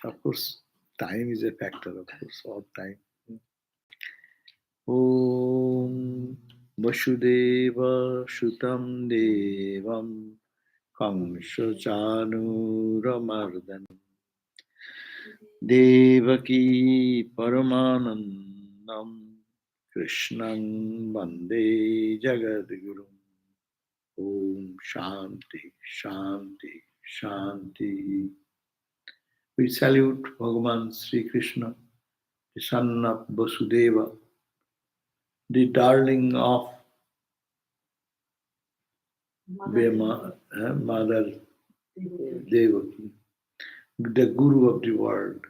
Of course, time is a factor, of course, all time. Om Vasudeva Shutam Devam Kamsa Chanuramardan Devaki Paramanandam Krishnam Vande Jagadguru. Om Shanti, Shanti, Shanti. We salute Bhagavan Sri Krishna, the son of Vasudeva, the darling of Mother Devaki, the Guru of the world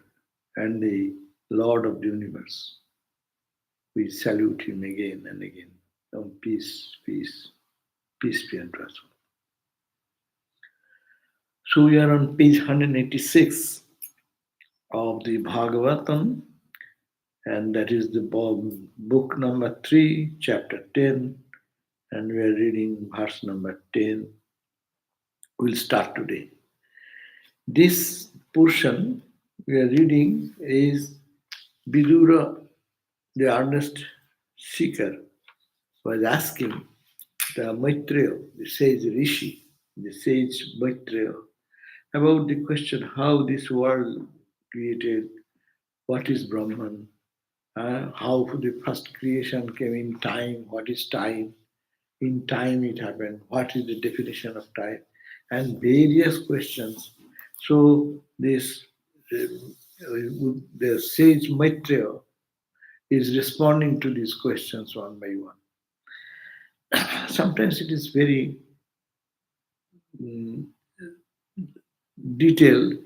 and the Lord of the universe. We salute him again and again. Oh, peace, peace, peace be unto us. So we are on page 186 of the Bhagavatam, and that is the book number 3, chapter 10, and we are reading verse number 10. We'll start today. This portion we are reading is Vidura, the earnest seeker, was asking the Maitreya, the sage Rishi, the sage Maitreya, about the question how this world created, what is Brahman, how the first creation came in time, what is time, in time it happened, what is the definition of time, and various questions. So this the sage Maitreya is responding to these questions one by one. Sometimes it is very detailed.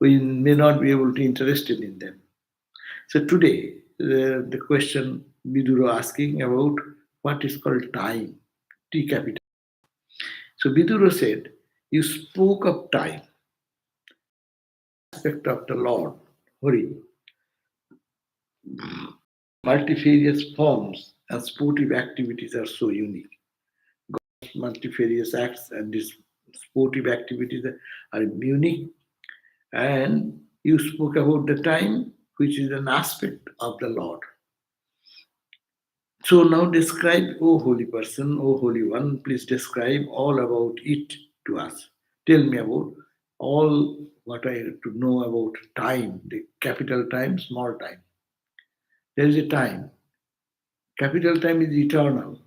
We may not be able to interested in them. So today, the question Vidura asking about what is called time, T capital. So Vidura said, you spoke of time, aspect of the Lord, Hari, multifarious forms and sportive activities are so unique. God's multifarious acts and these sportive activities are unique. And you spoke about the time, which is an aspect of the Lord. So now describe, O holy person, O holy one, please describe all about it to us. Tell me about all what I have to know about time, the capital time, small time. There is a time. Capital time is eternal.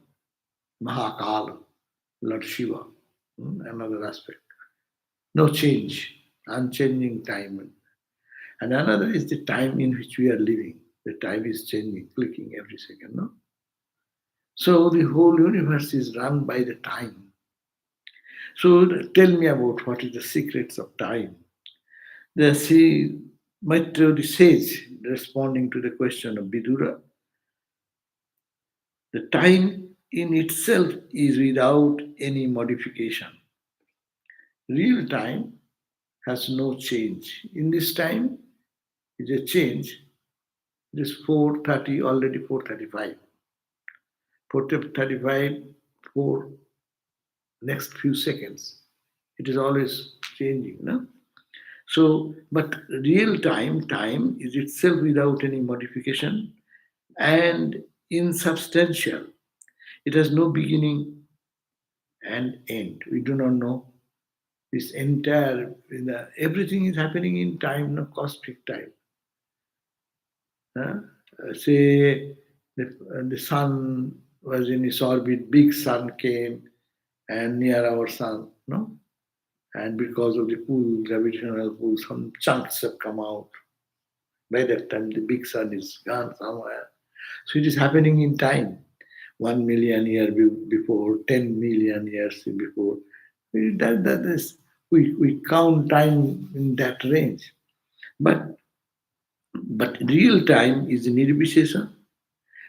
Mahakal, Lord Shiva, another aspect. No change, unchanging time. And another is the time in which we are living. The time is changing, clicking every second, no? So the whole universe is run by the time. So tell me about what is the secrets of time. The Maitreya, the sage, responding to the question of Vidura, the time in itself is without any modification. Real time has no change. In this time is a change. It is 4:30, already 4:35. 4:35, for next few seconds. It is always changing, no? So, but real time is itself without any modification and insubstantial. It has no beginning and end. We do not know this entire, everything is happening in time, no cosmic time. Say the sun was in its orbit, big sun came and near our sun, no? And because of the pull, gravitational pull, some chunks have come out. By that time, the big sun is gone somewhere. So it is happening in time. 1 million years before, 10 million years before. That is, we count time in that range. But real time is nirvishesha,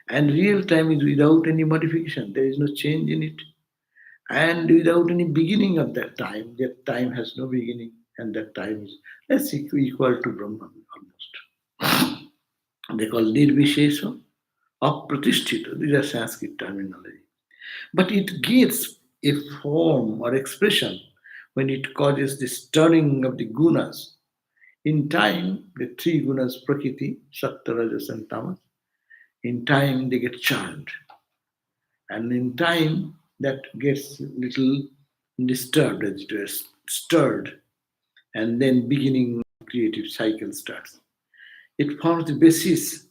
and real time is without any modification. There is no change in it. And without any beginning of that time has no beginning, and that time is, that's equal to Brahman almost. They call nirvishesha, apratishthita. These are Sanskrit terminology. But it gets a form or expression when it causes the stirring of the gunas. In time, the three gunas, Prakriti, Sattva, Rajas, and Tamas, in time they get churned. And in time, that gets little disturbed, as it were, stirred, and then beginning creative cycle starts. It forms the basis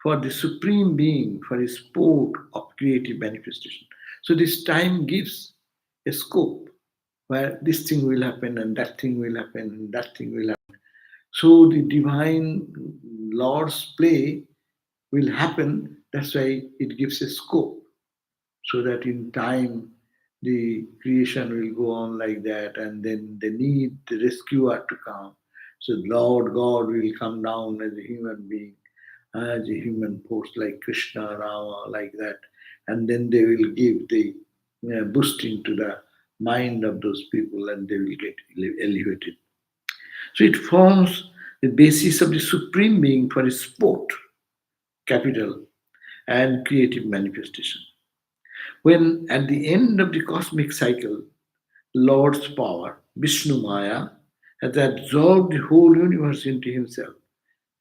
for the supreme being, for a sport of creative manifestation. So this time gives a scope where this thing will happen and that thing will happen and that thing will happen. So the divine Lord's play will happen. That's why it gives a scope, so that in time the creation will go on like that, and then they need the rescuer to come. So Lord God will come down as a human being, as a human force like Krishna, Rama, like that, and then they will give the boost into the mind of those people, and they will get elevated. So it forms the basis of the supreme being for a sport, capital, and creative manifestation. When at the end of the cosmic cycle, Lord's power, Vishnu Maya, has absorbed the whole universe into himself.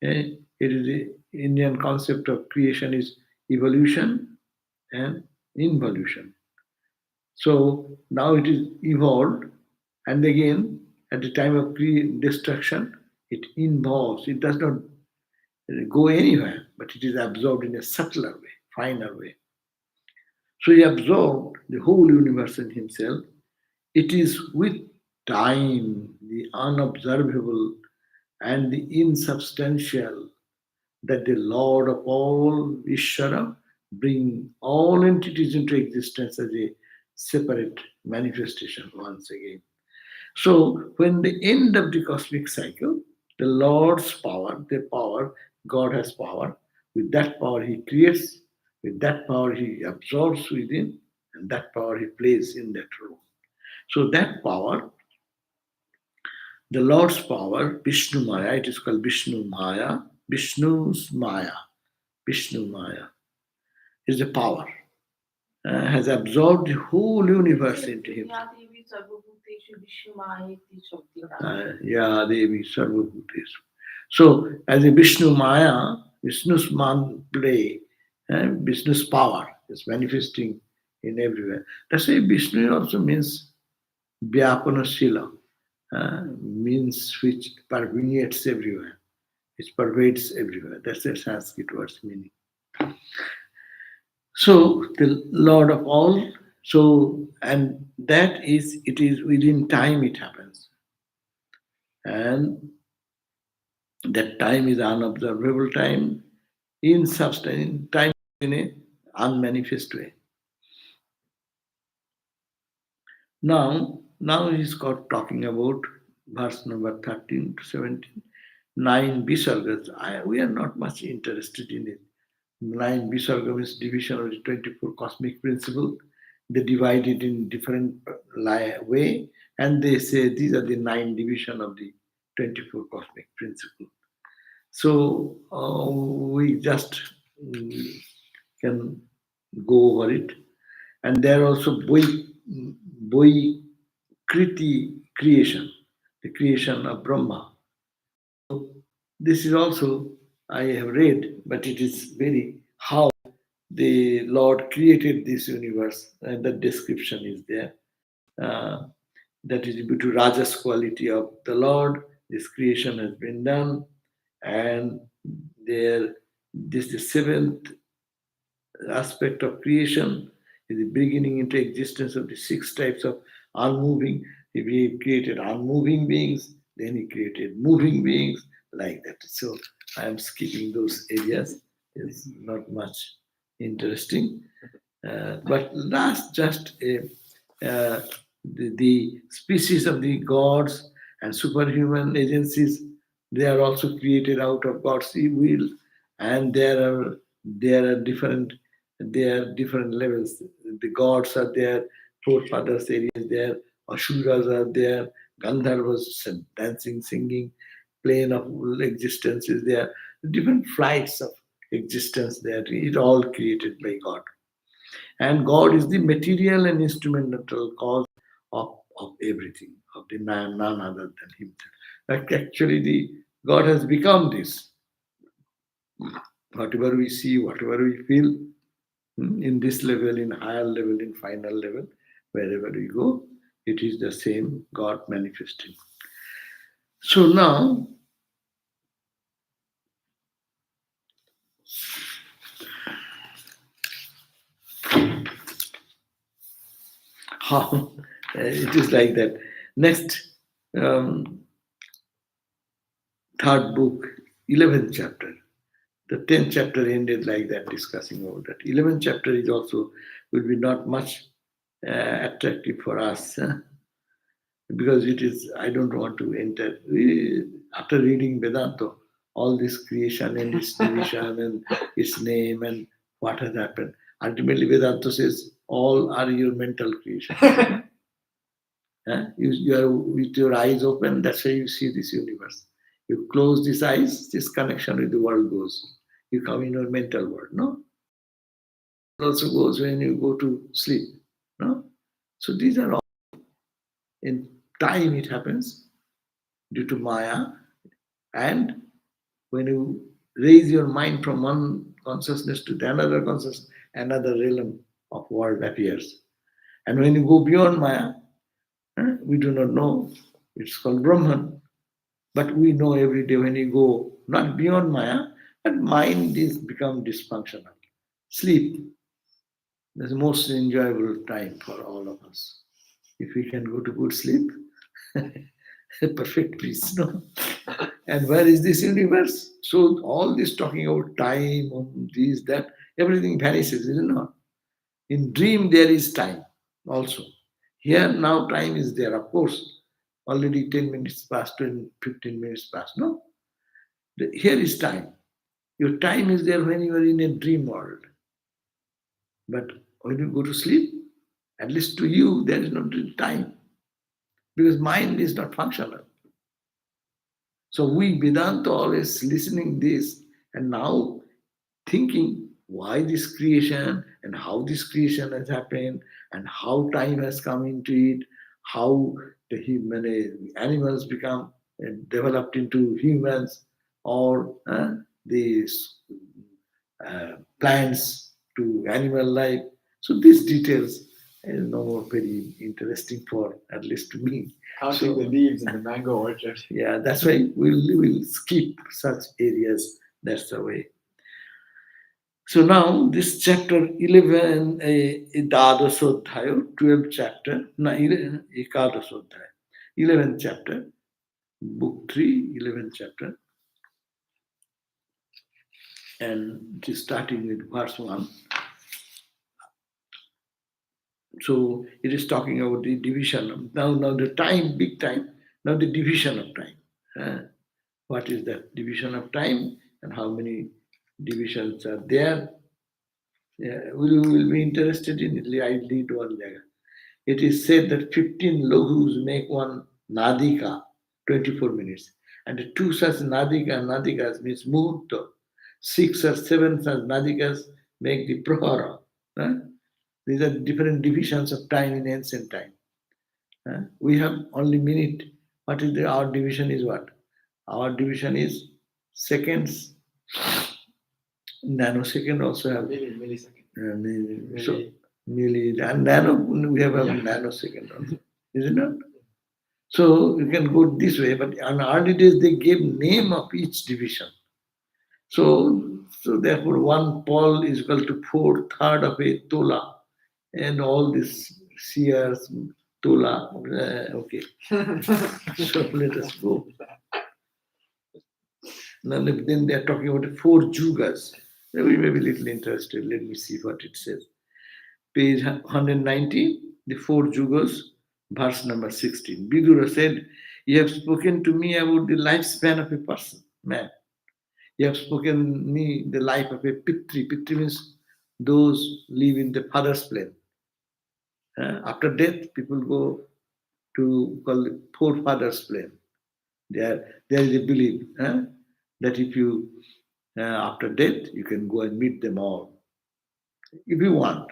It is the Indian concept of creation is evolution and involution. So now it is evolved, and again at the time of destruction, it involves. It does not go anywhere, but it is absorbed in a subtler way, finer way. So he absorbed the whole universe in himself. It is with time, the unobservable and the insubstantial, that the Lord of all, Ishvara, bring all entities into existence as a separate manifestation once again. So when the end of the cosmic cycle, the Lord's power, the power, God has power, with that power he creates, with that power he absorbs within, and that power he plays in that role. So that power, the Lord's power, Vishnu Maya, it is called Vishnu Maya, Vishnu's Maya, Vishnu Maya is the power, has absorbed the whole universe into him. Ya Devi Sarvabhuteshu. So, as a Vishnu Maya, Vishnu's man play, Vishnu's power is manifesting in everywhere. That's why Vishnu also means Vyapanashila, means which permeates everywhere. It pervades everywhere. That's the Sanskrit word's meaning. So the Lord of all, so and that is it is within time it happens. And that time is unobservable time, in substance, time in a unmanifest way. Now he's got talking about verse number 13 to 17, 9 visargas. We are not much interested in it. 9 visarga is division of the 24 cosmic principle. They divide it in different way, and they say these are the 9 division of the 24 cosmic principle. So we just can go over it. And there are also Boi Kriti creation, the creation of Brahma. So this is also, I have read, but it is very how the Lord created this universe, and the description is there. That is due to Rajas quality of the Lord. This creation has been done, and there this is the seventh aspect of creation, is the beginning into existence of the 6 types of unmoving. He created unmoving beings, then he created moving beings, like that. So I am skipping those areas. It's not much interesting. But last, just the species of the gods and superhuman agencies, they are also created out of God's will, and there are different levels. The gods are there, forefathers areas there, Asuras are there, Gandharvas dancing, singing, plane of existence is there, different flights of existence there. It all created by God. And God is the material and instrumental cause of of everything, of the man, none other than himself. Like actually, the God has become this. Whatever we see, whatever we feel, in this level, in higher level, in final level, wherever we go, it is the same God manifesting. So now, how it is like that. Next, third book, 11th chapter. The 10th chapter ended like that, discussing about that. 11th chapter is also will be not much attractive for us, because it is. I don't want to enter. After reading Vedanta, all this creation and its division and its name and what has happened. Ultimately, Vedanta says all are your mental creation. You are with your eyes open. That's why you see this universe. You close these eyes, this connection with the world goes. You come in your mental world, no? It also goes when you go to sleep, no? So these are all in time it happens due to Maya, and when you raise your mind from one consciousness to the another consciousness, another realm of world appears. And when you go beyond Maya, we do not know. It's called Brahman. But we know every day when you go not beyond Maya, but mind is become dysfunctional. Sleep is the most enjoyable time for all of us. If we can go to good sleep, perfect peace, no? And where is this universe? So all this talking about time, this, that, everything vanishes, is it not? In dream there is time also. Here now time is there, of course. Already 10 minutes past, 20, 15 minutes past, no? Here is time. Your time is there when you are in a dream world. But when you go to sleep, at least to you, there is no time because mind is not functional. So we Vedanta always listening this and now thinking why this creation and how this creation has happened and how time has come into it, how the human animals become developed into humans, or these plants to animal life. So these details is no very interesting for at least to me. Counting the leaves in the mango orchard. Yeah, that's why we'll skip such areas. That's the way. So now this chapter 11, Dadasodhaya, 12th chapter, no, Ekadasodhaya, 11th chapter, book 3, 11th chapter, and it is starting with verse 1. So it is talking about the division. Now the time, big time, now the division of time. What is that division of time and how many divisions are there? Yeah, we will be interested in it. I lead one lega. It is said that 15 lohus make one nadika, 24 minutes. And two such nadikas means muhurta. 6 or 7 such nadikas make the prahara. These are different divisions of time in ancient time. We have only minute. What is our division is what? Our division is seconds. Nanosecond also have Millisecond. So milli and nano we have a nanosecond also, is it not? So you can go this way, but on early days they gave name of each division. So therefore one paul is equal to 4/3 of a tola, and all this seers tola. Okay, so let us go. Now then they are talking about 4 jugas. We may be a little interested. Let me see what it says. Page 190, the 4 jugas, verse number 16. Vidura said, "You have spoken to me about the lifespan of a person, man. You have spoken me the life of a pitri. Pitri means those live in the father's plane. After death, people go to call the forefathers plane. There is a belief that if you after death you can go and meet them all if you want.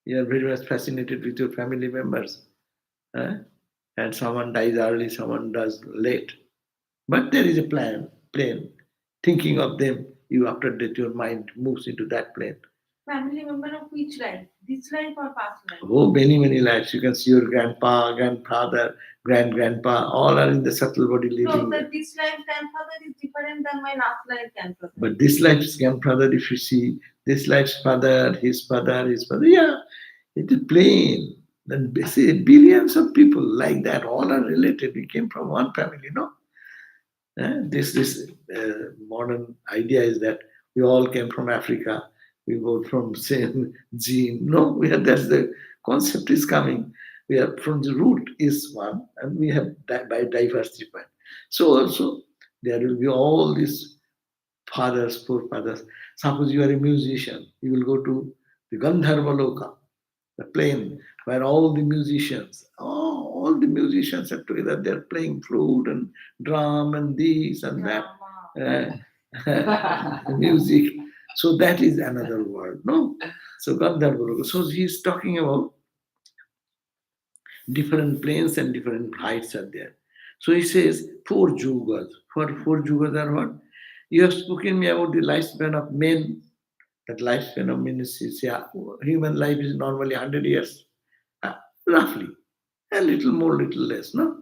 You are very much fascinated with your family members. eh? And someone dies early, someone does late. But there is a plane. Thinking of them, you after death, your mind moves into that plane. Family member of which life? This life or past life? Oh, many, many lives. You can see your grandpa, grandfather, grandpa, all are in the subtle body So living. that this life grandfather is different than my last life grandfather. But this life's grandfather, if you see, this life's father, his father, yeah, it is plain. Then see, billions of people like that, all are related. We came from one family, no? This modern idea is that we all came from Africa. We go from same gene. No, that's the concept is coming. We are from the root is one, and we have by diversified. So also there will be all these fathers, forefathers. Suppose you are a musician, you will go to the Gandharva Loka, the plane where all the musicians, all the musicians are together. They're playing flute and drum and this and that, music. So that is another word, no? So Gandharva Loka. So he's talking about different planes and different heights are there. So he says four yugas. Four yugas are what? You have spoken me about the lifespan of men. That lifespan of men is, yeah, human life is normally 100 years, roughly. A little more, little less, no?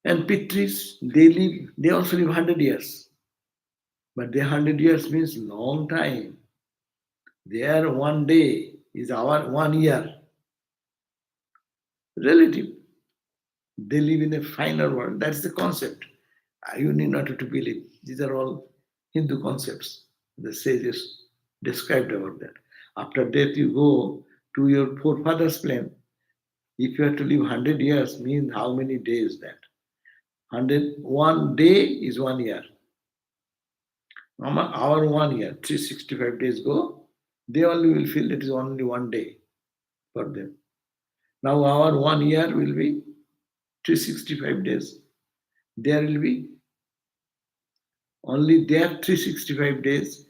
And Pitris, they also live 100 years. But their 100 years means long time. Their one day is our 1 year. Relative. They live in a finer world. That's the concept. You need not to believe. These are all Hindu concepts. The sages described about that. After death, you go to your forefathers' plane. If you have to live 100 years, means how many days that? 101 day is 1 year. Our 1 year, 365 days go, they only will feel it is only 1 day for them. Now our 1 year will be 365 days. There will be only their 365 days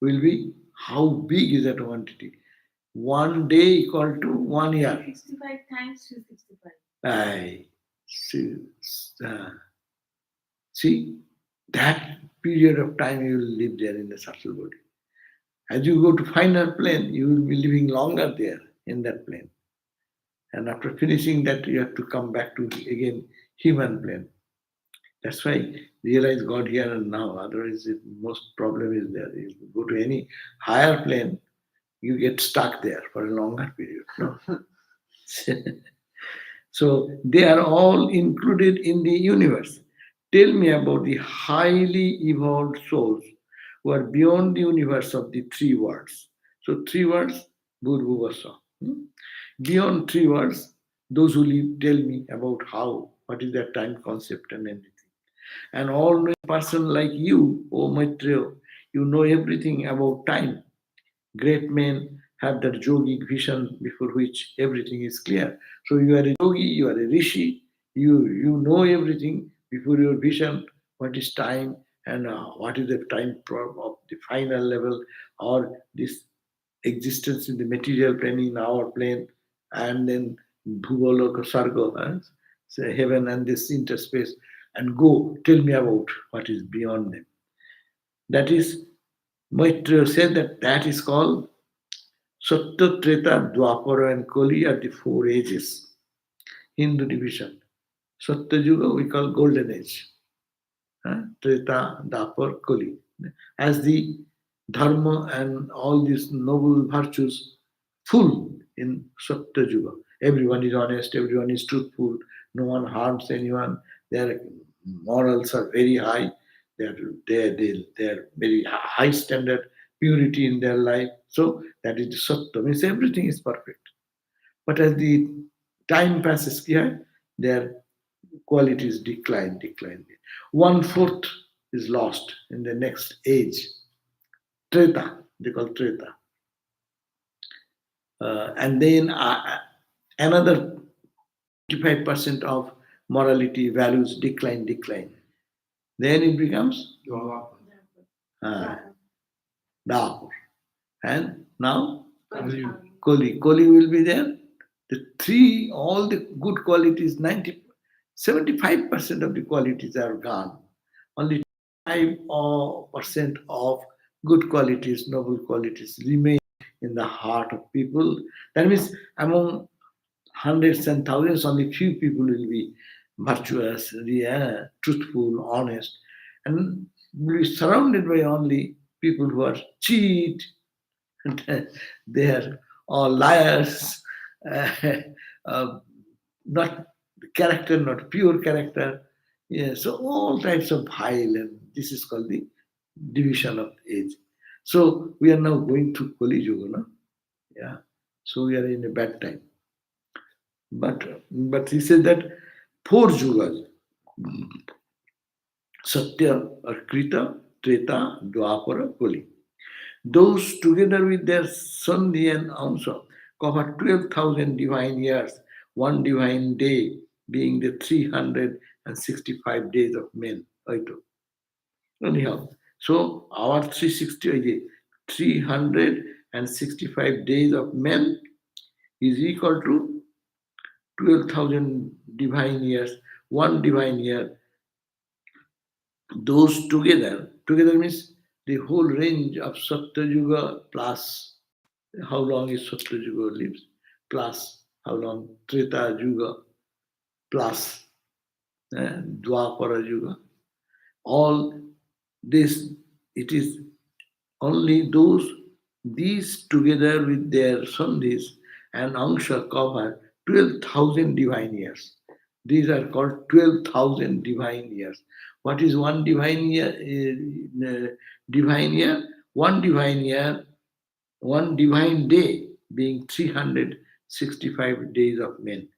will be how big is that quantity? 1 day equal to 1 year. 65 times 365. Aye. See, that period of time you will live there in the subtle body. As you go to finer plane, you will be living longer there in that plane. And after finishing that, you have to come back to again human plane. That's why realize God here and now. Otherwise, the most problem is there. If you go to any higher plane, you get stuck there for a longer period. No? So they are all included in the universe. Tell me about the highly evolved souls who are beyond the universe of the three words. So three words, Bhurvuvasa. Beyond three words, those who live tell me about what is their time concept and everything. An all-knowing person like you, O Maitreya, you know everything about time. Great men have that yogic vision before which everything is clear. So you are a yogi, you are a rishi, you know everything before your vision, what is time and what is the time of the final level or this existence in the material plane, in our plane, and then Bhuvaloka Sarga, so heaven and this interspace, and go tell me about what is beyond them. That is, Maitreya said that is called Satya, Treta, Dwapara, and Kali are the four ages. Hindu division. Satya Yuga we call Golden Age. Treta, Dwapar, Kali. As the Dharma and all these noble virtues full in Satya Yuga. Everyone is honest, everyone is truthful, no one harms anyone, their morals are very high, they're very high standard, purity in their life. So that is the Satya, means everything is perfect. But as the time passes here, their qualities decline. 1/4 is lost in the next age. Treta, they call Treta. And then another 55% of morality values decline. Then it becomes Dapur. And now Koli will be there. all the good qualities, 75% of the qualities are gone. Only 5% of good qualities, noble qualities remain in the heart of people. That means among hundreds and thousands, only few people will be virtuous, truthful, honest, and will be surrounded by only people who are cheat, they are all liars, uh, uh, not character, not pure character. Yeah, so all types of vile, and this is called the division of age. So we are now going through Kali Yuga, no? Yeah. So we are in a bad time. But he said that four yugas, Satya or Krita, Treta, Dwapara, Kali. Those together with their Sandhi and Amsa cover 12,000 divine years, one divine day being the 365 days of men. Anyhow, so our 365 days of men is equal to 12,000 divine years, one divine year. Those together means the whole range of Satya Yuga plus how long is Satya Yuga lives, plus how long Treta Yuga, plus Dwapara Yuga. All this, it is only these together with their sandhis and angsha cover 12,000 divine years. These are called 12,000 divine years. What is one divine year? Divine year? One divine day being 365 days of men.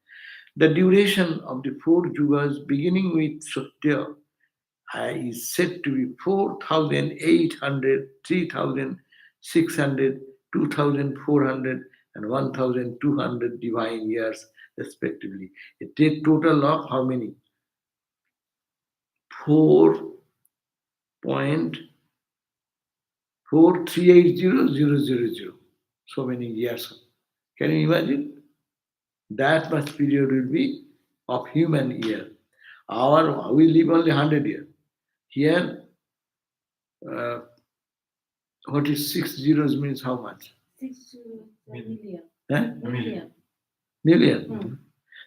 The duration of the four yugas beginning with Satya is said to be 4,800, 3,600, 2,400, and 1,200 divine years respectively. A total of how many? 4.4380,000. So many years. Can you imagine? That much period will be of human year. We live only 100 years. Here, uh, what is 6 zeros means how much? 6 million. Eh? Million. Million. Hmm.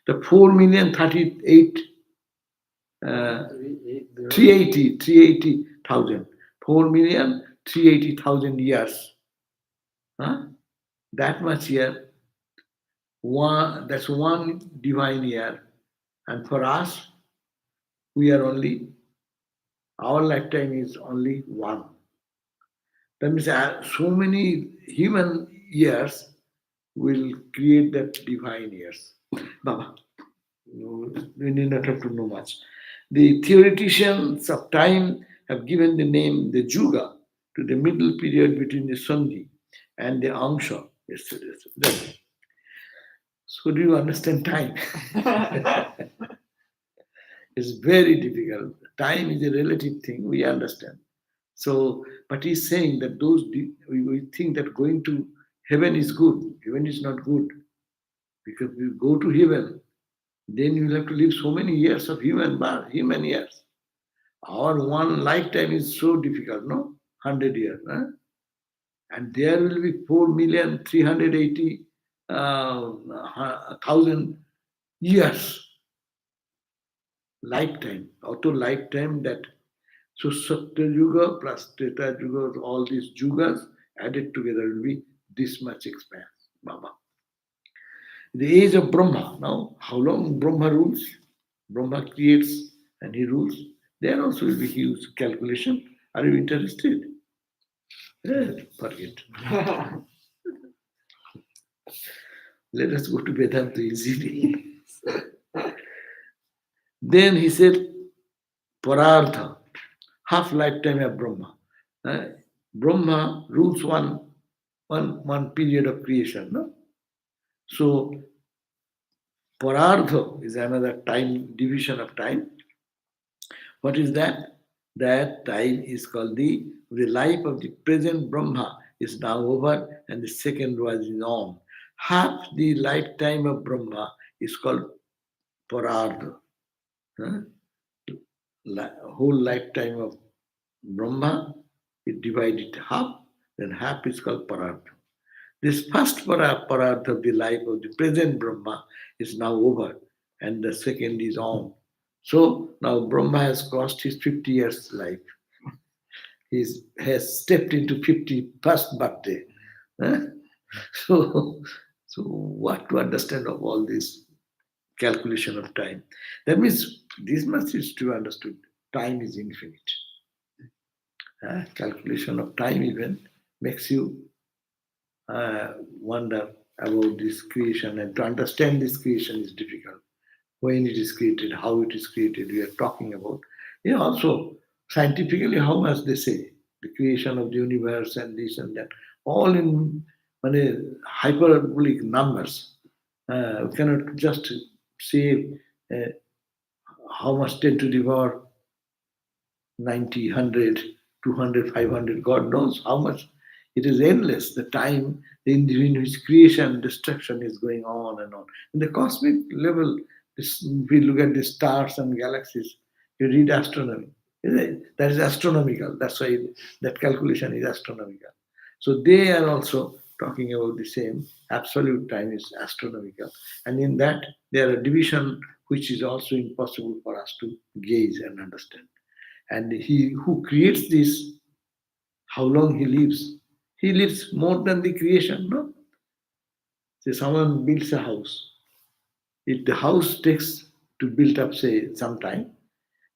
The 4,038,000, 380,000. 4,380,000 years. Huh? That much year. That's one divine year. And for us, our lifetime is only one. That means so many human years will create that divine years. Baba, we need not have to know much. The theoreticians of time have given the name the Juga to the middle period between the Sandhi and the Angsha. Yes. So do you understand time? It's very difficult. Time is a relative thing, we understand. So, but he's saying that we think that going to heaven is good. Heaven is not good. Because we go to heaven, then you will have to live so many years of human years. Our one lifetime is so difficult, no? 100 years. Huh? And there will be 4,380,000 years. Lifetime. Auto lifetime that. So Satya Yuga plus Treta Yuga, all these Yugas added together will be this much expanse. Baba. The age of Brahma. Now, how long Brahma rules? Brahma creates and he rules. There also will be huge calculation. Are you interested? Forget. Let us go to Vedanta easily. Then he said, Parartha, half lifetime of Brahma. Brahma rules one period of creation. No? So Parartha is another time, division of time. What is that? That time is called the life of the present Brahma is now over and the second was is on. Half the lifetime of Brahma is called Parardha. Huh? Whole lifetime of Brahma is divided half, then half is called Parardha. This first parartha of the life of the present Brahma is now over, and the second is on. So now Brahma has crossed his 50 years life. He has stepped into 51st birthday. Huh? So, so what to understand of all this calculation of time? That means this much is to be understood. Time is infinite. Calculation of time even makes you wonder about this creation, and to understand this creation is difficult. When it is created, how it is created, we are talking about. Also scientifically, how much they say the creation of the universe and this and that, all in hyperbolic numbers. We cannot just say uh, how much 10 to the power 90, 100, 200, 500, God knows how much. It is endless, the time in which creation, destruction is going on and on. In the cosmic level, we look at the stars and galaxies, you read astronomy. That is astronomical. That's why that calculation is astronomical. So they are also talking about the same. Absolute time is astronomical. And in that, there are division which is also impossible for us to gauge and understand. And he who creates this, how long he lives? He lives more than the creation, no? Say someone builds a house. If the house takes to build up, say, some time,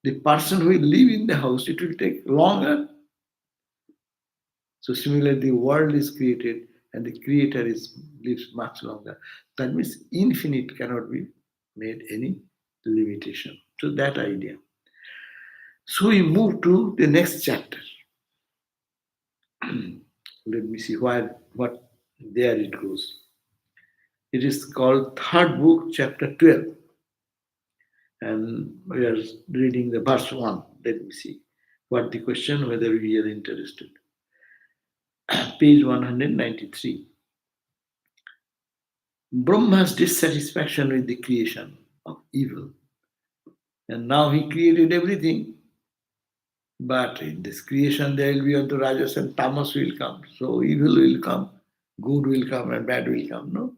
the person who will live in the house, it will take longer. So similarly, the world is created and the creator lives much longer. That means infinite cannot be made any limitation. So that idea. So we move to the next chapter. Let me see what there it goes. It is called third book, chapter 12. And we are reading the verse 1. Let me see what the question, whether we are interested. Page 193. Brahma's dissatisfaction with the creation of evil. And now he created everything. But in this creation, there will be also Rajas and Tamas will come. So evil will come, good will come, and bad will come. No?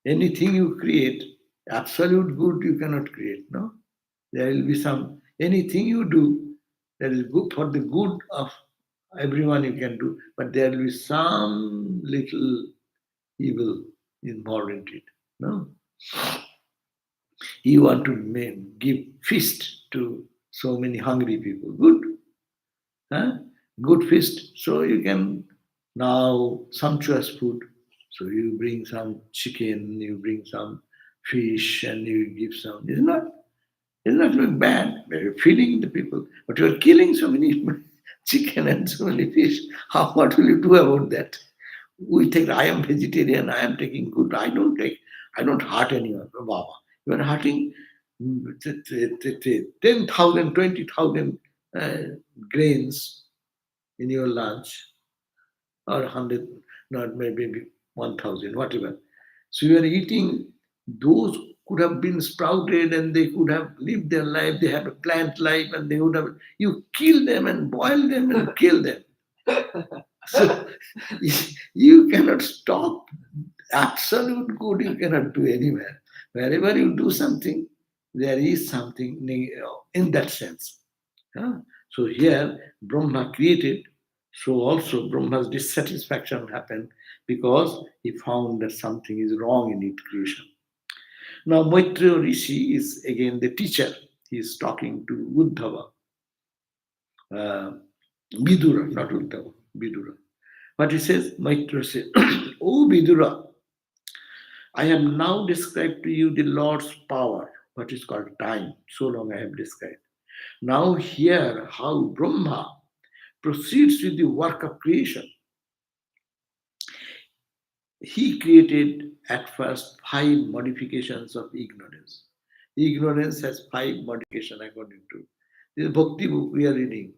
Anything you create, absolute good you cannot create. No? There will be some, anything you do that is good for the good of everyone you can do, but there will be some little evil involved in it. No? You want to give feast to so many hungry people. Good. Huh? Good feast. So you can now sumptuous food. So you bring some chicken, you bring some fish, and you give some. It's not look bad. You're feeding the people, but you're killing so many chicken and so many fish. What will you do about that? We take. I am vegetarian. I am taking good. I don't hurt anyone. Oh, Baba, you are hurting 10,000, 20,000 grains in your lunch, or 100, not maybe 1,000, whatever. So you are eating, those could have been sprouted and they could have lived their life, they have a plant life, and they would have, you kill them and boil them and kill them. So you cannot stop absolute good, you cannot do anywhere. Wherever you do something, there is something in that sense. Yeah? So here, Brahma created, so also Brahma's dissatisfaction happened because he found that something is wrong in its creation. Now, Maitreya Rishi is again the teacher. He is talking to Uddhava, Vidura, not Uddhava, Vidura. But he says, Maitreya says, O Vidura, I have now described to you the Lord's power, what is called time. So long I have described. Now hear how Brahma proceeds with the work of creation. He created at first 5 modifications of ignorance. Ignorance has 5 modifications according to this Bhakti book we are reading.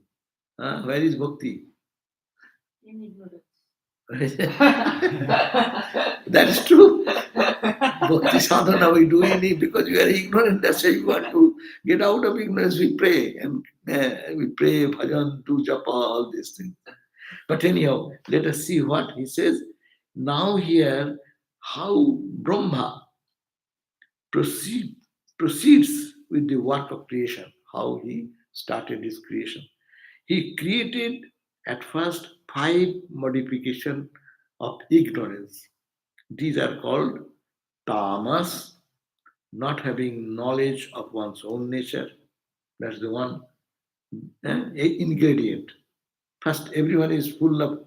Where is Bhakti? In ignorance. That is true. Bhakti sadhana we do it because we are ignorant. That's why we want to get out of ignorance. We pray and we pray, bhajan, do japa, all these things. But anyhow, let us see what he says. Now here, how Brahma proceed, proceeds with the work of creation, how he started his creation. He created at first 5 modifications of ignorance. These are called tamas, not having knowledge of one's own nature. That's the one ingredient. First, everyone is full of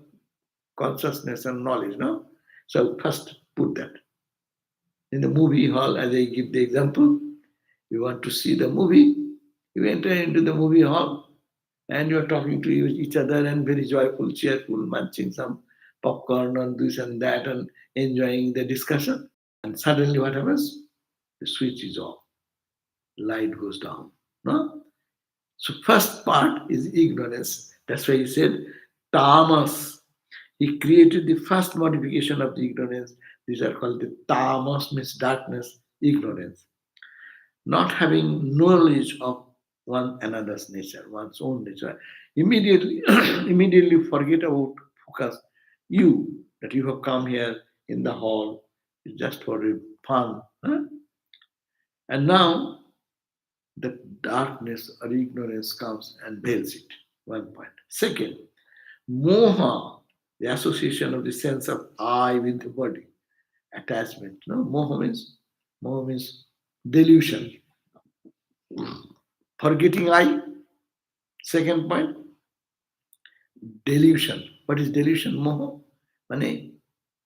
consciousness and knowledge, no? So first put that. In the movie hall, as I give the example, you want to see the movie, you enter into the movie hall and you're talking to each other and very joyful, cheerful, munching some popcorn and this and that and enjoying the discussion. And suddenly what happens? The switch is off, light goes down. No? So first part is ignorance. That's why he said tamas. He created the first modification of the ignorance. These are called the tamas, means darkness, ignorance. Not having knowledge of one another's nature, one's own nature. Immediately, immediately forget about focus. You, that you have come here in the hall just for fun. Huh? And now the darkness or ignorance comes and veils it. 1 point. Second, moha, the association of the sense of I with the body, attachment. No, moha means delusion, forgetting I. Second point, delusion. What is delusion? Moha, mane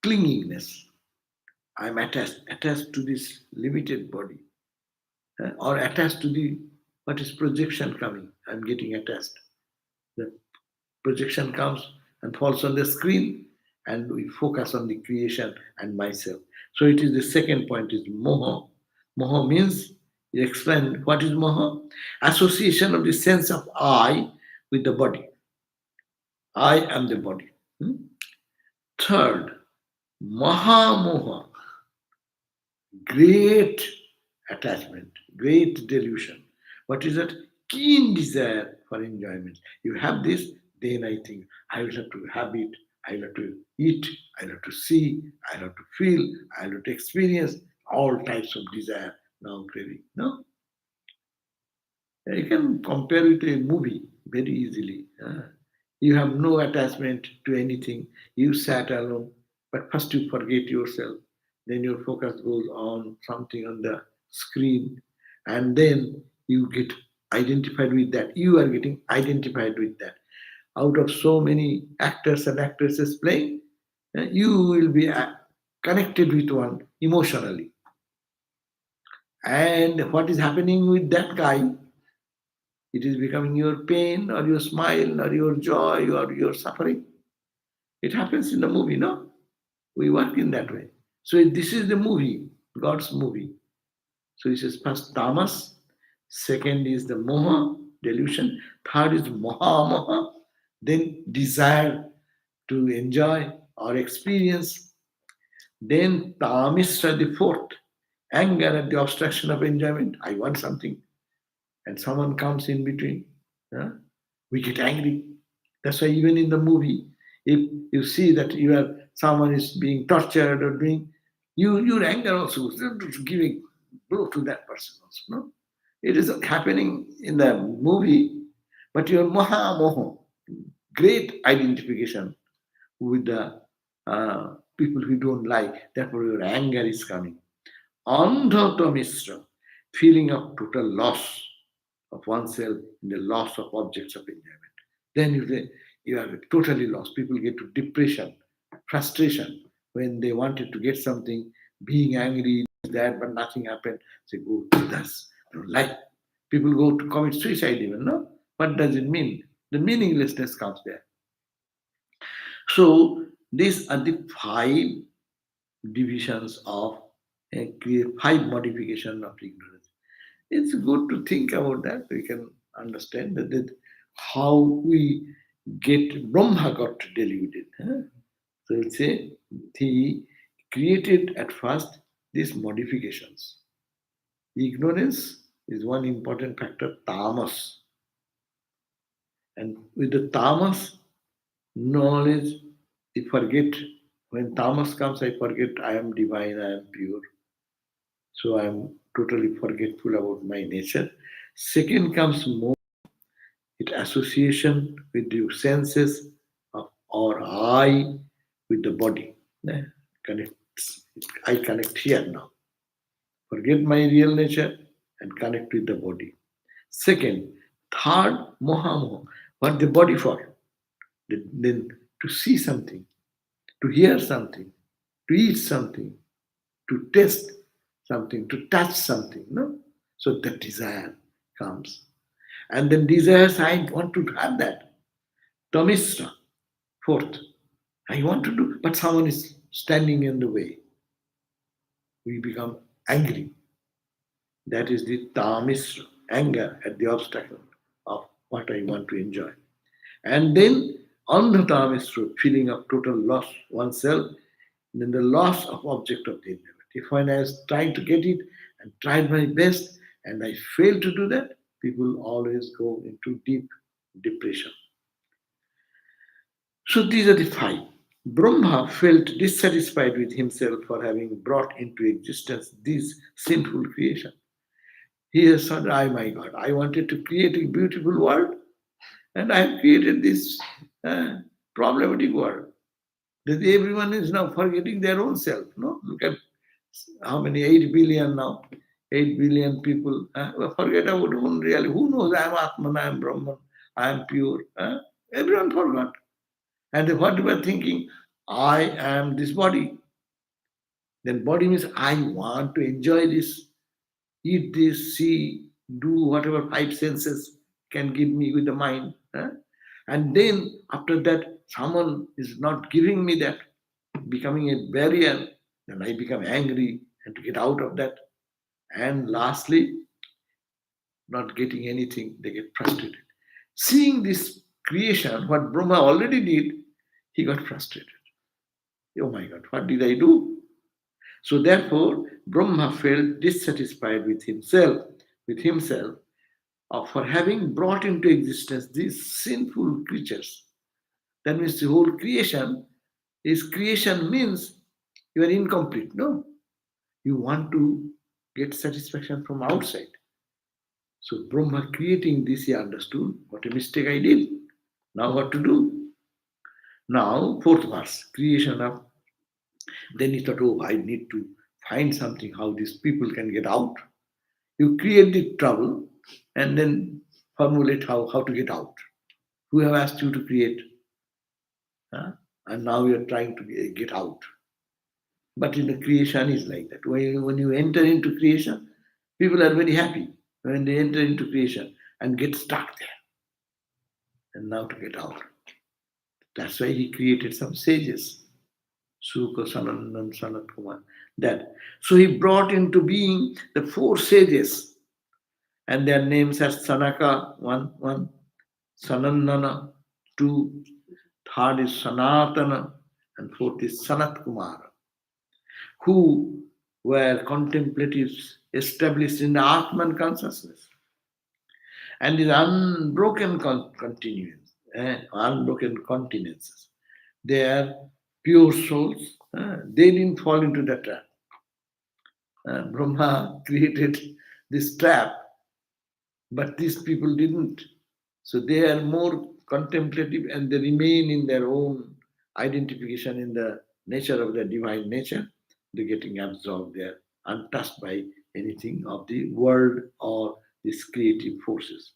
clingingness. I am attached to this limited body, or attached to the what is projection coming. I am getting attached. The projection comes and falls on the screen, and we focus on the creation and myself. So it is the second point is moha. Moha means, you explain what is moha? Association of the sense of I with the body. I am the body. Third, mahamoha, great attachment, great delusion. What is that? Keen desire for enjoyment. You have this, then I think I will have to have it, I will have to eat, I will have to see, I will have to feel, I will have to experience all types of desire now craving. No? You can compare with a movie very easily. You have no attachment to anything. You sat alone, but first you forget yourself. Then your focus goes on something on the screen, and then you get identified with that. You are getting identified with that. Out of so many actors and actresses playing, you will be connected with one emotionally. And what is happening with that guy? It is becoming your pain or your smile or your joy or your suffering. It happens in the movie, no? We work in that way. So this is the movie, God's movie. So he says first tamas, second is the moha, delusion, third is moha moha, then desire to enjoy or experience, then tamisra, the fourth, anger at the obstruction of enjoyment. I want something, and someone comes in between. We get angry. That's why even in the movie, if you see that someone is being tortured or doing, your anger also giving blow to that person also. No, it is happening in the movie, but your moha moho, great identification with the people who don't like. Therefore, your anger is coming. Andhata misra, feeling of total loss of oneself in the loss of objects of enjoyment. Then you are totally lost. People get to depression, frustration when they wanted to get something, being angry, that, but nothing happened. Say, go to this. Like people go to commit suicide even, no? What does it mean? The meaninglessness comes there. So these are the 5 divisions of five modification of ignorance. It's good to think about that. We can understand that how we get Brahma got deluded. So he'll say he created at first these modifications. Ignorance is one important factor, tamas. And with the tamas, knowledge, I forget. When tamas comes, I forget I am divine, I am pure. So I am totally forgetful about my nature. Second comes more it association with the senses of, or I with the body. Eh, Connects. I connect here now. Forget my real nature and connect with the body. Second, third, moha moha. What the body for? Then to see something, to hear something, to eat something, to taste something, to touch something. No? So the desire comes. And then desires, I want to have that. Tamisra, fourth, I want to do, but someone is standing in the way. We become angry. That is the tamisra, anger at the obstacle of what I want to enjoy. And then on the tamisra, feeling of total loss oneself, then the loss of object of the endeavor. If when I was trying to get it and tried my best and I failed to do that, people always go into deep depression. So these are the five. Brahma felt dissatisfied with himself for having brought into existence this sinful creation. He has said, "I, my God, I wanted to create a beautiful world, and I have created this problematic world. That everyone is now forgetting their own self. No, look at how many 8 billion now. 8 billion people forget about own reality. Who knows? I am Atman, I am Brahman, I am pure. Everyone forgot. And what we are thinking, I am this body. Then body means I want to enjoy this, eat this, see, do whatever five senses can give me with the mind. And then after that, someone is not giving me that, becoming a barrier, then I become angry and to get out of that. And lastly, not getting anything, they get frustrated. Seeing this creation, what Brahma already did, he got frustrated. Oh my God, what did I do? So therefore, Brahma felt dissatisfied with himself for having brought into existence these sinful creatures. That means the whole creation means you are incomplete. No, you want to get satisfaction from outside. So Brahma creating this, he understood what a mistake I did. Now what to do? Now, fourth verse, creation of. Then he thought, oh, I need to find something how these people can get out. You create the trouble and then formulate how to get out. Who have asked you to create? Huh? And now you are trying to get out. But in the creation is like that. When you enter into creation, people are very happy when they enter into creation and get stuck there. And now to get out. That's why he created some sages. Suka, Sanandan, Sanat Kumar. That. So he brought into being the four sages. And their names are Sanaka, one, Sanandana, two, third is Sanatana, and fourth is Sanat Kumara, who were contemplatives established in the Atman consciousness. And in unbroken continuance, unbroken continences. They are pure souls. They didn't fall into the trap. Brahma created this trap, but these people didn't. So they are more contemplative and they remain in their own identification in the nature of the divine nature. They're getting absorbed there, untouched by anything of the world or these creative forces.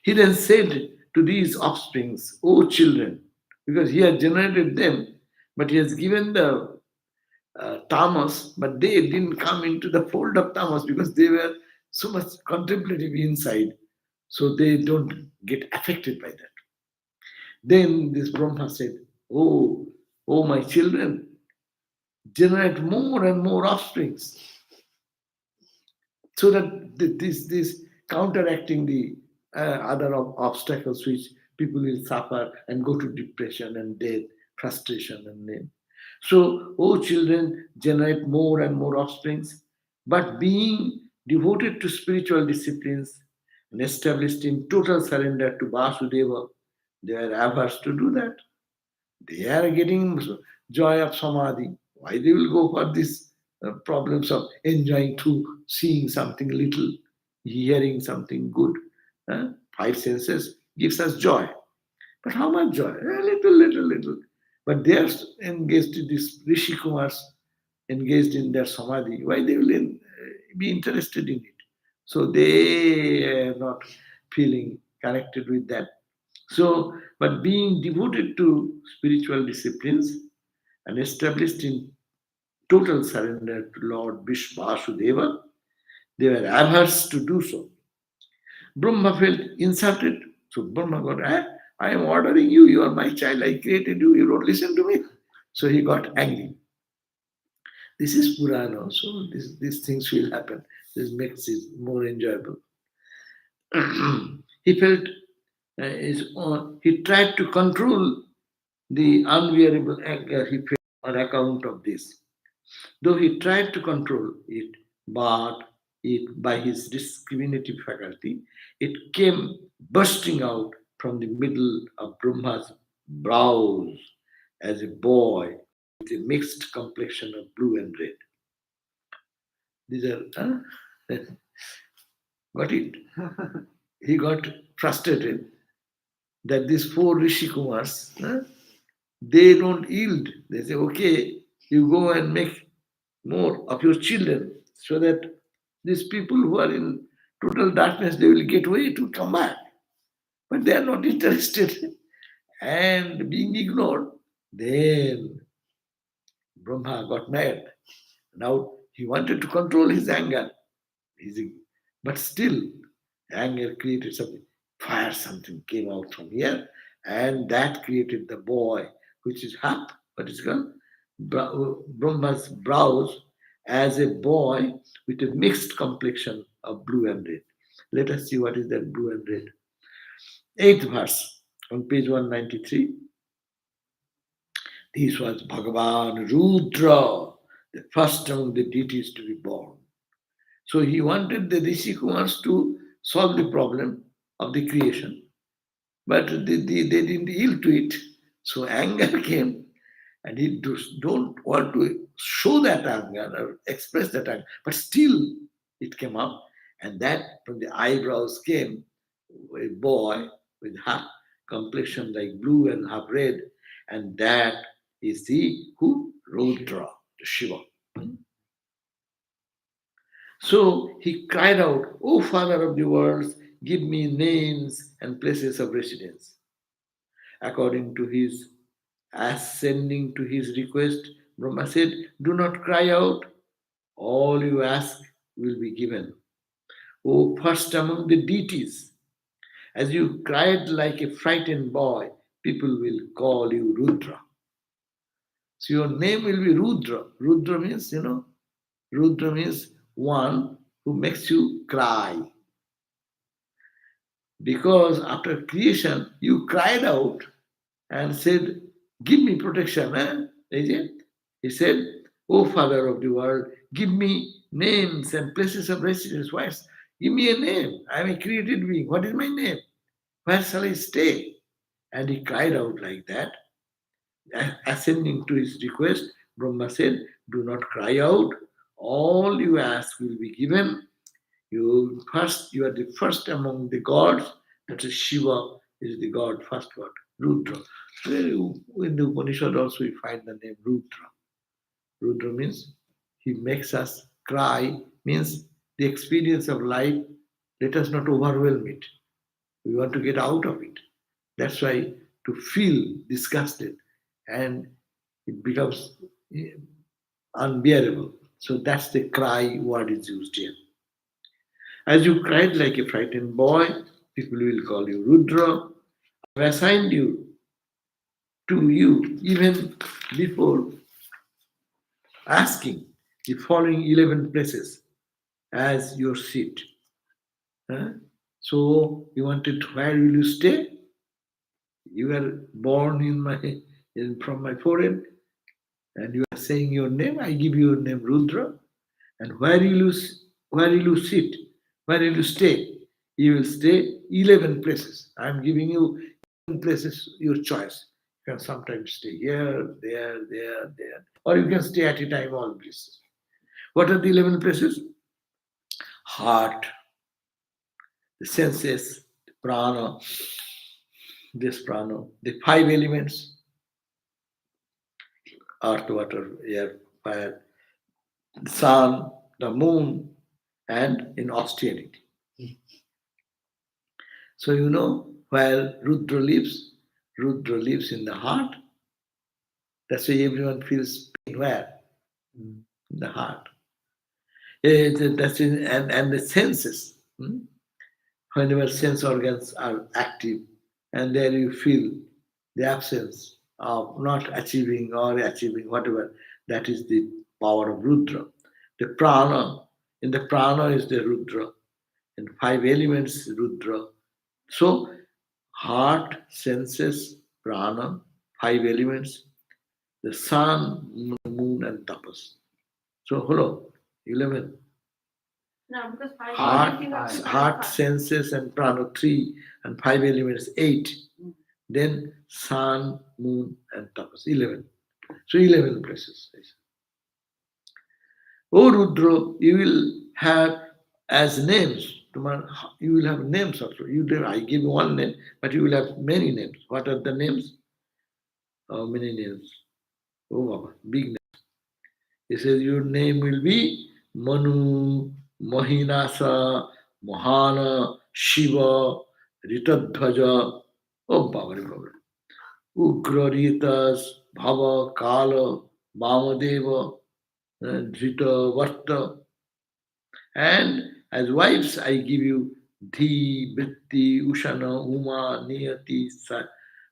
He then said to these offsprings, O children, because he had generated them, but he has given the tamas, but they didn't come into the fold of tamas because they were so much contemplative inside, so they don't get affected by that. Then this Brahma said, oh my children, generate more and more offsprings, so that this counteracting the other obstacles which people will suffer and go to depression and death frustration and name. So, O children, generate more and more offsprings, but being devoted to spiritual disciplines and established in total surrender to Vasudeva, they are averse to do that. They are getting joy of samadhi. Why they will go for these problems of enjoying to seeing something little, hearing something good? Five senses gives us joy. But how much joy? A little, little, little. But they are engaged in this Rishi Kumars, engaged in their samadhi. Why they will be interested in it? So they are not feeling connected with that. So, but being devoted to spiritual disciplines and established in total surrender to Lord Vasudeva, they were averse to do so. Brahma felt insulted. So Brahma got, I am ordering you, you are my child, I created you, you don't listen to me. So he got angry. This is Purana also, these things will happen. This makes it more enjoyable. He felt he tried to control the unbearable anger he felt on account of this. Though he tried to control it, but it by his discriminative faculty, it came bursting out from the middle of Brahma's brows as a boy with a mixed complexion of blue and red. These are got it. He got frustrated that these four Rishi Kumars, they don't yield. They say, okay, you go and make more of your children so that these people who are in total darkness, they will get way to come back. But they are not interested and being ignored. Then Brahma got mad. Now he wanted to control his anger. But still, anger created something. Fire, something came out from here, and that created the boy, which is Hap, what is it called? Brahma's brows as a boy with a mixed complexion of blue and red. Let us see what is that blue and red. 8th verse on page 193. This was Bhagavan Rudra, the first among the deities to be born. So he wanted the Rishi Kumars to solve the problem of the creation, but they didn't yield to it. So anger came, and he don't want to show that anger or express that anger, but still it came up, and that from the eyebrows came a boy with half complexion like blue and half red, and that is the who? Rudra, the Shiva. So he cried out, O Father of the worlds, give me names and places of residence. According to his ascending to his request, Brahma said, do not cry out, all you ask will be given. O first among the deities, as you cried like a frightened boy, people will call you Rudra. So your name will be Rudra. Rudra means, Rudra means one who makes you cry. Because after creation, you cried out and said, give me protection. Is it? He said, O Father of the world, give me names and places of residence. Why? Give me a name. I am a created being. What is my name? Where shall I stay? And he cried out like that. Ascending to his request, Brahma said, do not cry out. All you ask will be given. You are the first among the gods. That is Shiva is the god, first god, Rudra. In the Upanishad also we find the name Rudra. Rudra means he makes us cry, means the experience of life, let us not overwhelm it. We want to get out of it. That's why to feel disgusted and it becomes unbearable. So that's the cry word is used here. As you cried like a frightened boy, people will call you Rudra. I have assigned you to you even before asking the following 11 places as your seat. So you wanted, where will you stay? You were born in my from my forehead, and you are saying your name, I give you your name Rudra. And where where will you sit? Where will you stay? You will stay 11 places. I am giving you 11 places, your choice. You can sometimes stay here, there, or you can stay at a time all places. What are the 11 places? Heart, the senses, the prana, this prana, the five elements, earth, water, air, fire, the sun, the moon, and in austerity. So you know where Rudra lives in the heart. That's why everyone feels pain where? In the heart. And the senses. Whenever sense organs are active, and there you feel the absence of not achieving or achieving whatever, that is the power of Rudra. The prana, in the prana is the Rudra, and five elements Rudra. So heart, senses, prana, five elements, the sun, moon, and tapas. So hello, 11. No, because five Heart, elements you have heart, senses, and prana, 3, and five elements, 8. Then sun, moon, and tapas, 11. So 11 places. Oh Rudra, you will have as names. You will have names also. I give one name, but you will have many names. What are the names? How many names? Oh, Baba, big name. He says your name will be Manu, Mahinasa, Mohana, Shiva, Ritadhvaja. Oh, Baba, Baba. Ugra, Ritas, Bhava, Kala, Vamadeva, Drita, Varta. And as wives, I give you Dhi, Vritti, Ushana, Uma, Niyati,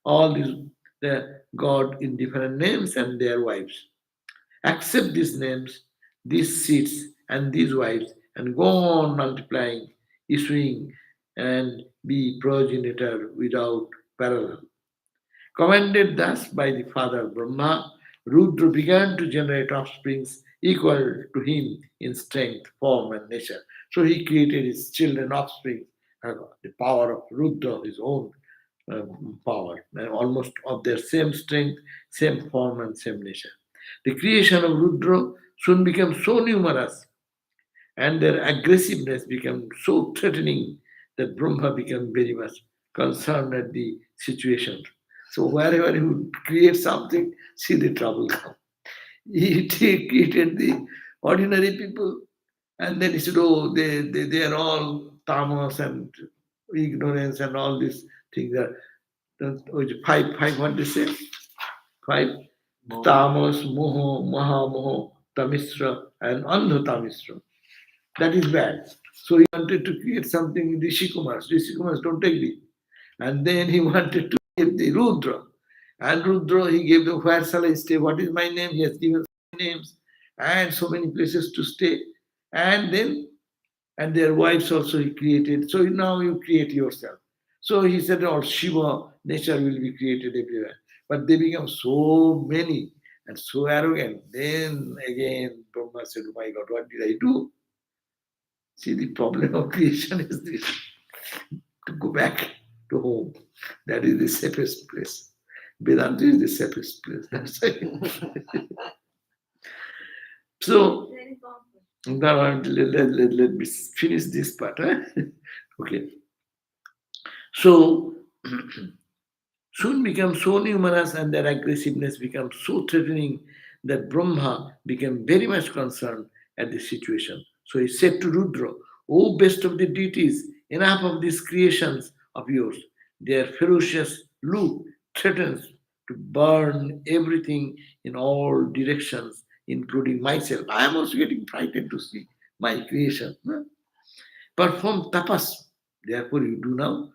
all these the God in different names and their wives. Accept these names, these seeds, and these wives, and go on multiplying, issuing, and be progenitor without parallel. Commanded thus by the father Brahma, Rudra began to generate offsprings equal to him in strength, form, and nature. So he created his children, offspring, the power of Rudra, his own power, and almost of their same strength, same form, and same nature. The creation of Rudra soon became so numerous and their aggressiveness became so threatening that Brahma became very much concerned at the situation. So wherever he would create something, see the trouble come. He created the ordinary people, and then he said, oh, they are all tamas and ignorance and all these things are five what they say? Five tamas, moho, mahamoho, tamisra, and andha tamisra. That is bad. So he wanted to create something Rishi Kumars. Rishi Kumars don't agree. And then he wanted to give the Rudra. And Rudra, he gave the where shall I stay? What is my name? He has given names and so many places to stay. And then, and their wives also he created. So now you create yourself. So he said, oh, Shiva, nature will be created everywhere. But they become so many and so arrogant. Then again, Brahma said, oh my God, what did I do? See, the problem of creation is this to go back to home. That is the safest place. Vedanta is the safest place. That's why. So, very complex. now let me finish this part. Okay. So, soon become so numerous and their aggressiveness becomes so threatening that Brahma became very much concerned at the situation. So he said to Rudra, O best of the deities, enough of these creations of yours. Their ferocious look threatens to burn everything in all directions, including myself. I am also getting frightened to see my creation. Perform tapas. Therefore, you do now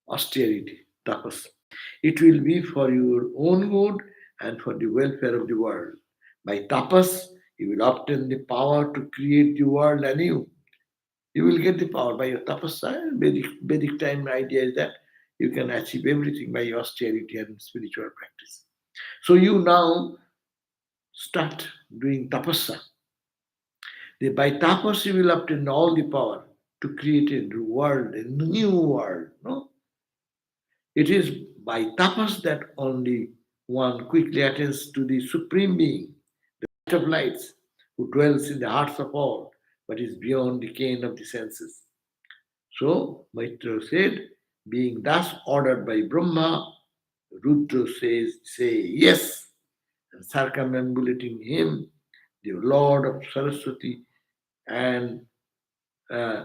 austerity, tapas. It will be for your own good and for the welfare of the world. By tapas, you will obtain the power to create the world anew. You will get the power by your tapasya. Vedic time idea is that you can achieve everything by austerity and spiritual practice. So you now start doing tapasya. By tapas you will obtain all the power to create a world, a new world. No? It is by tapas that only one quickly attains to the Supreme Being, the light of lights, who dwells in the hearts of all, but is beyond the ken of the senses. So, Maitra said, being thus ordered by Brahma, Rudra says, say yes, and circumambulating him, the Lord of Saraswati, and uh,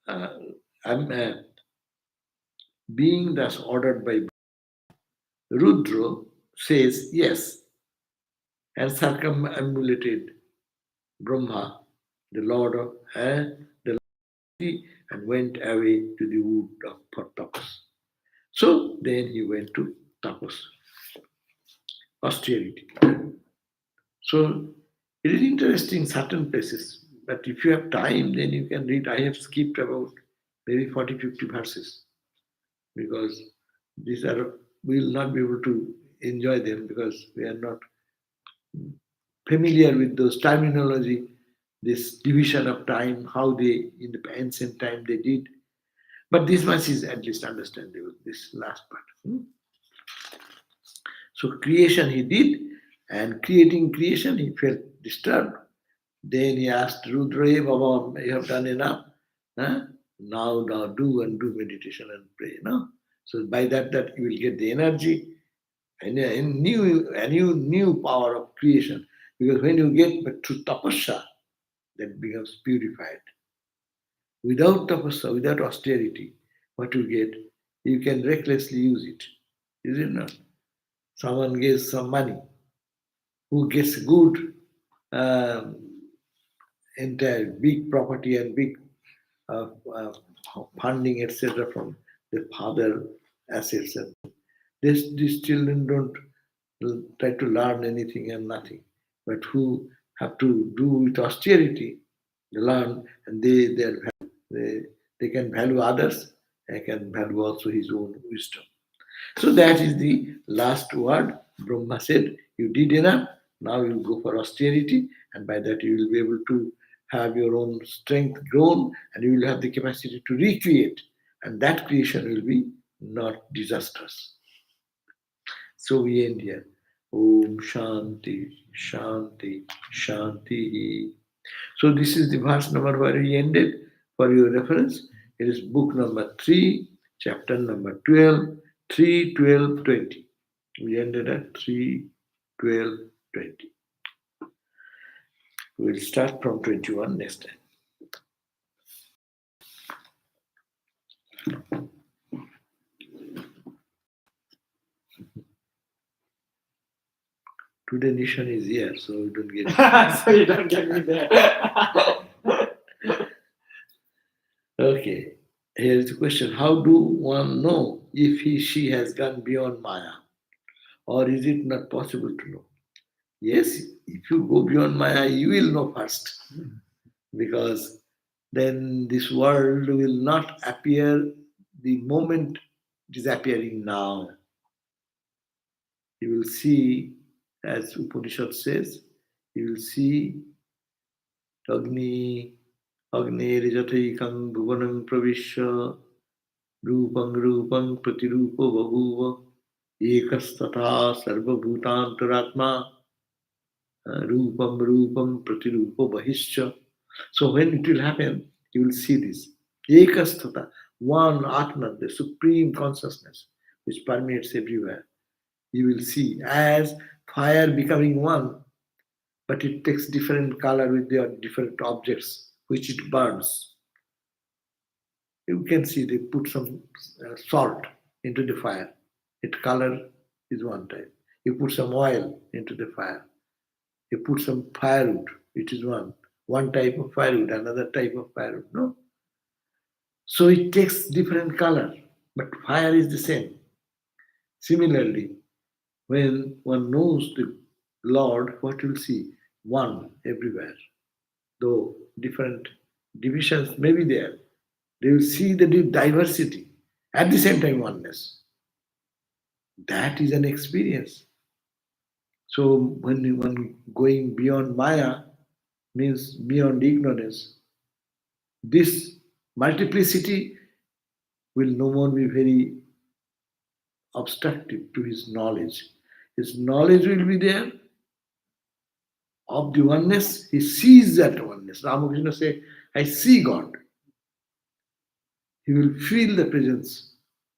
uh, um, uh, being thus ordered by Rudra says yes, and circumambulated Brahma, the Lord of the Lord, and went away to the wood for tapas. So then he went to tapas, austerity. So it is interesting certain places, but if you have time, then you can read. I have skipped about maybe 40, 50 verses because these are, we will not be able to enjoy them because we are not familiar with those terminology, this division of time, how they, in the ancient time they did. But this much is at least understandable, this last part. So creation he did, and creating creation he felt disturbed. Then he asked Rudra, "Hey, Baba, you have done enough. Huh? Now do and do meditation and pray. No? So by that you will get the energy and a new power of creation. Because when you get but through tapasya, that becomes purified. Without tapasya, without austerity, what you get, you can recklessly use it. Is it not? Someone gives some money, who gets good um, entire big property and big uh, uh, funding, etc., from the father assets, and these children don't try to learn anything and nothing, but who have to do with austerity, they learn, and they can value others, and can value also his own wisdom. So that is the last word. Brahma said, you did enough, now you go for austerity, and by that you will be able to have your own strength grown, and you will have the capacity to recreate, and that creation will be not disastrous. So we end here. Om Shanti, Shanti, Shanti. So this is the verse number where we ended. For your reference, it is book number 3, chapter number 12, 3, 12, 20. We ended at 3, 12, 20. We will start from 21 next time. Today Nishan is here, so we don't get So you don't get me there. Okay, here is the question. How do one know if she has gone beyond Maya? Or is it not possible to know? Yes, if you go beyond Maya, you will know first. Because then this world will not appear the moment it is appearing now. You will see, as Upanishad says, you will see Agni Rijataikam Bhuvanam Pravishya Rupam Rupam Pratirupa Bahuva Ekastata Sarvabhutantaratma Rupam Rupam Pratirupa Bahischa. So when it will happen, you will see this. Ekastata, one Atma, the supreme consciousness which permeates everywhere. You will see as fire becoming one, but it takes different color with their different objects which it burns. You can see they put some salt into the fire. Its color is one type. You put some oil into the fire. You put some firewood, it is one type of firewood, another type of firewood. No? So it takes different color, but fire is the same. Similarly, when one knows the Lord, what you'll see? One everywhere. Though different divisions may be there, they will see the diversity, at the same time oneness. That is an experience. So when one going beyond Maya means beyond ignorance, this multiplicity will no more be very obstructive to his knowledge. His knowledge will be there of the oneness. He sees that oneness. Ramakrishna say, I see God. He will feel the presence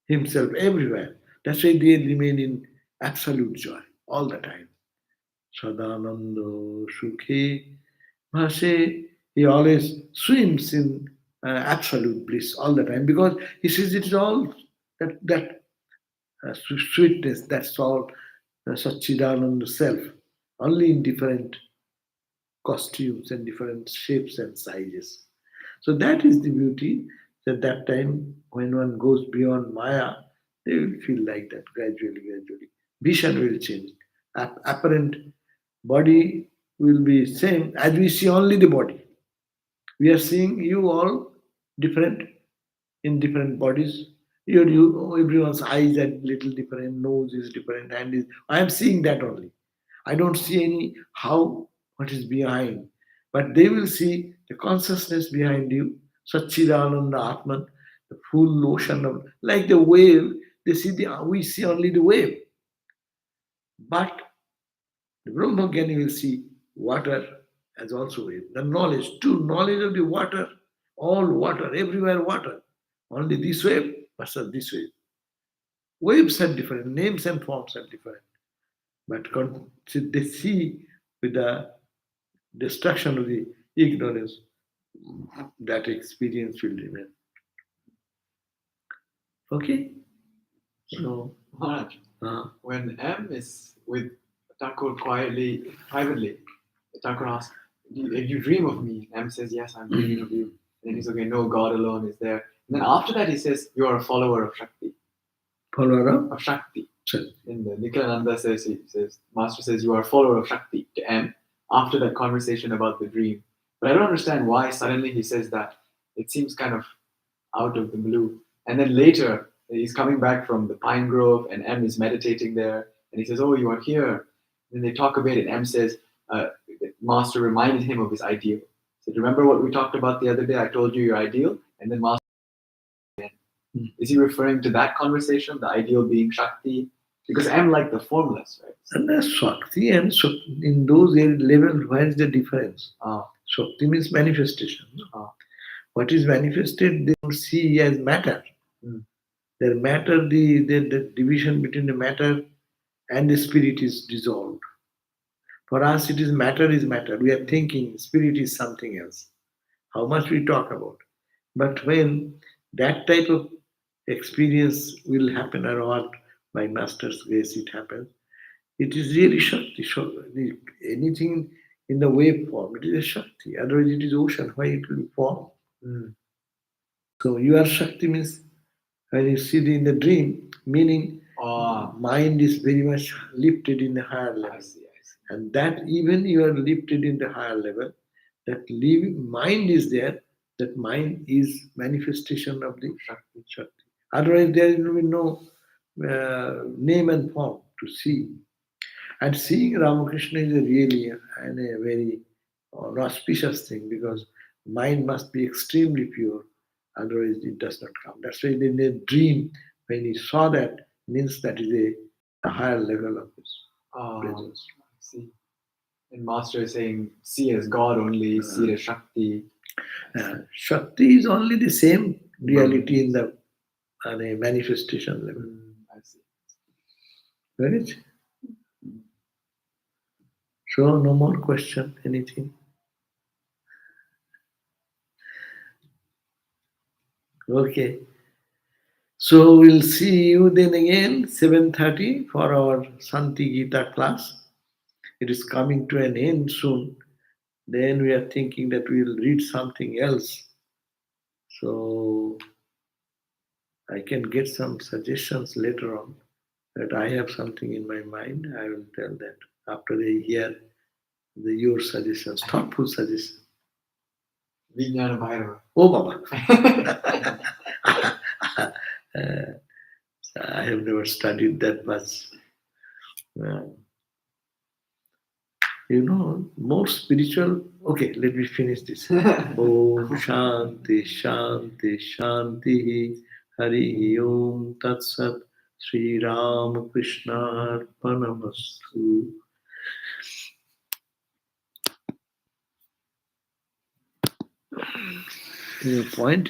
himself everywhere. That's why they remain in absolute joy all the time. Sadananda Sukhe Bhase. He always swims in absolute bliss all the time because he sees it is all that sweetness, that's all Satchidananda self, only in different costumes and different shapes and sizes. So that is the beauty. At that time, when one goes beyond Maya, they will feel like that gradually, gradually. Vision will change. Apparent body will be same as we see only the body. We are seeing you all different in different bodies. Everyone's eyes are little different, nose is different, hand is. I am seeing that only. I don't see any how what is behind, but they will see the consciousness behind you, Satchidananda Atman, the full ocean of like the wave. They see we see only the wave, but the Brahmagyan will see water as also wave. The knowledge, true knowledge of the water, all water, everywhere water. Only this wave versus this wave. Waves are different, names and forms are different. But they see with the destruction of the ignorance, that experience will remain. Okay? So, Maharaj, uh, when M is with Thakur quietly, privately, Thakur asks, you dream of me? M says, yes, I'm dreaming of you. And he's okay, no, God alone is there. And then after that, he says, you are a follower of Shakti. follower of Of Shakti. Shakti. In the Nikhilananda says, Master says, you are a follower of Shakti to M after that conversation about the dream. But I don't understand why suddenly he says that. It seems kind of out of the blue. And then later, he's coming back from the pine grove, and M is meditating there, and he says, "Oh, you are here." Then they talk a bit, and M says, the Master reminded him of his ideal. He said, "Remember what we talked about the other day? I told you your ideal." And then Master, is he referring to that conversation, the ideal being Shakti? Because M like the formless, right? And the Shakti and in those levels, where is the difference? Ah, Shakti means manifestation. ah, What is manifested, they don't see as matter. mm, Their matter, the division between the matter and the spirit is dissolved. For us, it is matter is matter. We are thinking spirit is something else. How much we talk about. But when that type of experience will happen around by Master's grace, it happens. It is really Shakti. Anything in the wave form, it is a Shakti. Otherwise, it is ocean. Why it will form? mm. So you are Shakti means when you see in the dream, meaning Ah, mind is very much lifted in the higher level. I see. And that even you are lifted in the higher level, that living mind is there, that mind is manifestation of the Shakti. Otherwise, there will be no name and form to see. And seeing Ramakrishna is a really and a very auspicious thing because mind must be extremely pure, otherwise it does not come. That's why in the dream, when he saw that, means that is a higher level of his presence. I see. And Master is saying, see as God only, see as Shakti. Shakti is only the same reality in the manifestation level. I see. Right? So, no more question, anything? Okay. So, we'll see you then again, 7:30 for our Santi Gita class. It is coming to an end soon. Then we are thinking that we'll read something else. So, I can get some suggestions later on that I have something in my mind. I will tell that after they hear your suggestions, thoughtful suggestions. Vijnana Bhairava. Oh, Baba. I have never studied that much. more spiritual. Okay, let me finish this. Om Shanti Shanti Shanti Hari Om Tat Sat Sri Ram Krishna Arpanamastu. The point is